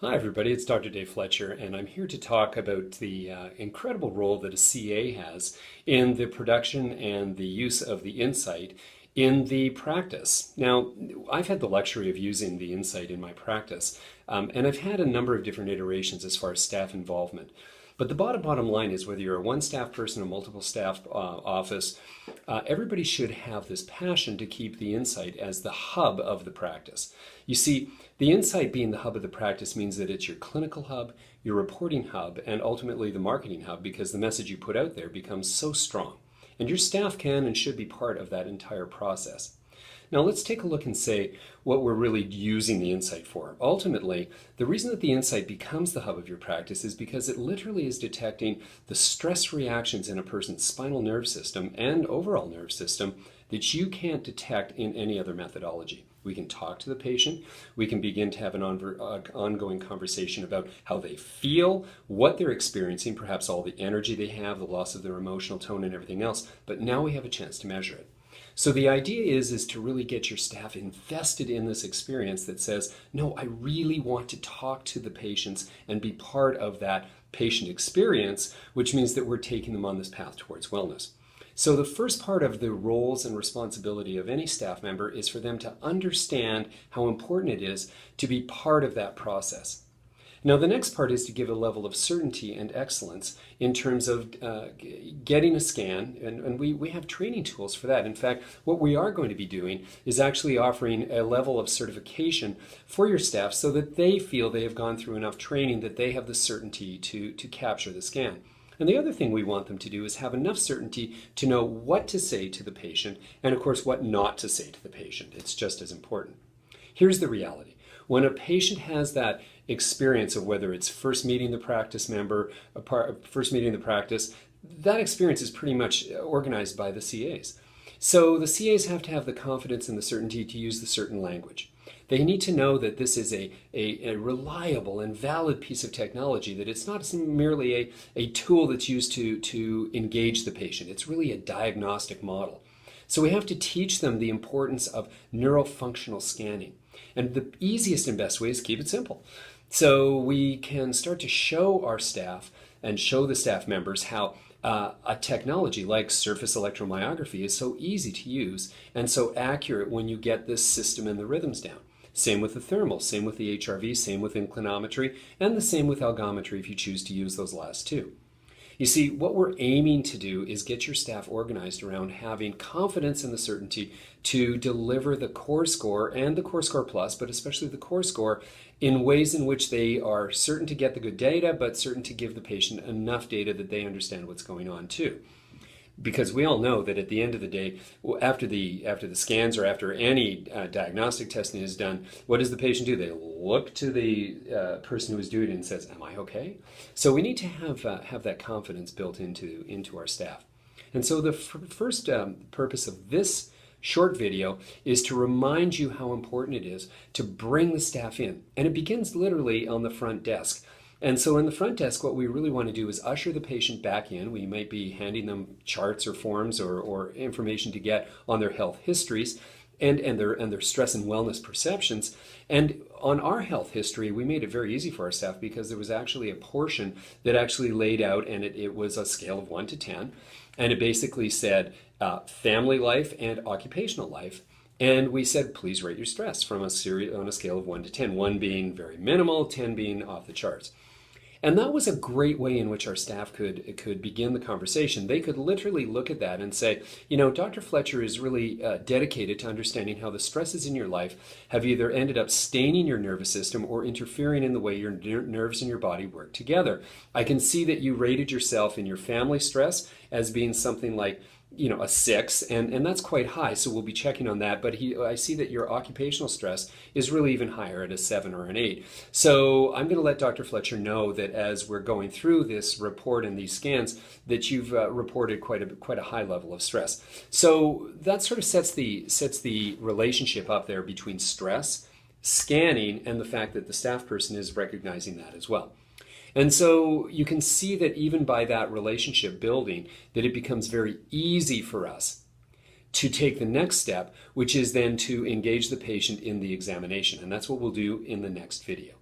Hi, everybody. It's Dr. Dave Fletcher, and I'm here to talk about the incredible role that a CA has in the production and the use of the insight in the practice. Now, I've had the luxury of using the insight in my practice, and I've had a number of different iterations as far as staff involvement. But the bottom line is whether you're a one staff person or multiple staff office, everybody should have this passion to keep the insight as the hub of the practice. You see, the insight being the hub of the practice means that it's your clinical hub, your reporting hub, and ultimately the marketing hub because the message you put out there becomes so strong. And your staff can and should be part of that entire process. Now let's take a look and say what we're really using the insight for. Ultimately, the reason that the insight becomes the hub of your practice is because it literally is detecting the stress reactions in a person's spinal nerve system and overall nerve system that you can't detect in any other methodology. We can talk to the patient. We can begin to have an ongoing conversation about how they feel, what they're experiencing, perhaps all the energy they have, the loss of their emotional tone and everything else. But now we have a chance to measure it. So the idea is to really get your staff invested in this experience that says, no, I really want to talk to the patients and be part of that patient experience, which means that we're taking them on this path towards wellness. So the first part of the roles and responsibility of any staff member is for them to understand how important it is to be part of that process. Now, the next part is to give a level of certainty and excellence in terms of getting a scan, and we have training tools for that. In fact, what we are going to be doing is actually offering a level of certification for your staff so that they feel they have gone through enough training that they have the certainty to capture the scan. And the other thing we want them to do is have enough certainty to know what to say to the patient and, of course, what not to say to the patient. It's just as important. Here's the reality. When a patient has that experience of whether it's first meeting the practice member, first meeting the practice, that experience is pretty much organized by the CAs. So the CAs have to have the confidence and the certainty to use the certain language. They need to know that this is a reliable and valid piece of technology, that it's not merely a tool that's used to engage the patient. It's really a diagnostic model. So we have to teach them the importance of neurofunctional scanning. And the easiest and best way is keep it simple. So we can start to show our staff and show the staff members how a technology like surface electromyography is so easy to use and so accurate when you get this system and the rhythms down. Same with the thermal, same with the HRV, same with inclinometry, and the same with algometry if you choose to use those last two. You see, what we're aiming to do is get your staff organized around having confidence in the certainty to deliver the core score and the core score plus, but especially the core score, in ways in which they are certain to get the good data, but certain to give the patient enough data that they understand what's going on too. Because we all know that at the end of the day, after the scans or after any diagnostic testing is done, what does the patient do? They look to the person who is doing it and says, "Am I okay?" So we need to have that confidence built into our staff. And so the first purpose of this short video is to remind you how important it is to bring the staff in, and it begins literally on the front desk. And so in the front desk, what we really want to do is usher the patient back in. We might be handing them charts or forms or information to get on their health histories and their stress and wellness perceptions. And on our health history, we made it very easy for our staff because there was actually a portion that actually laid out, and it was a scale of 1 to 10. And it basically said family life and occupational life. And we said, please rate your stress on a scale of 1 to 10, 1 being very minimal, 10 being off the charts. And that was a great way in which our staff could begin the conversation. They could literally look at that and say, you know, Dr. Fletcher is really dedicated to understanding how the stresses in your life have either ended up staining your nervous system or interfering in the way your nerves and your body work together. I can see that you rated yourself in your family stress as being something like, you know, a 6, and that's quite high, so we'll be checking on that. But I see that your occupational stress is really even higher at a 7 or an 8. So I'm going to let Dr. Fletcher know that as we're going through this report and these scans, that you've reported quite a high level of stress. So that sort of sets the relationship up there between stress, scanning, and the fact that the staff person is recognizing that as well. And so you can see that even by that relationship building, that it becomes very easy for us to take the next step, which is then to engage the patient in the examination. And that's what we'll do in the next video.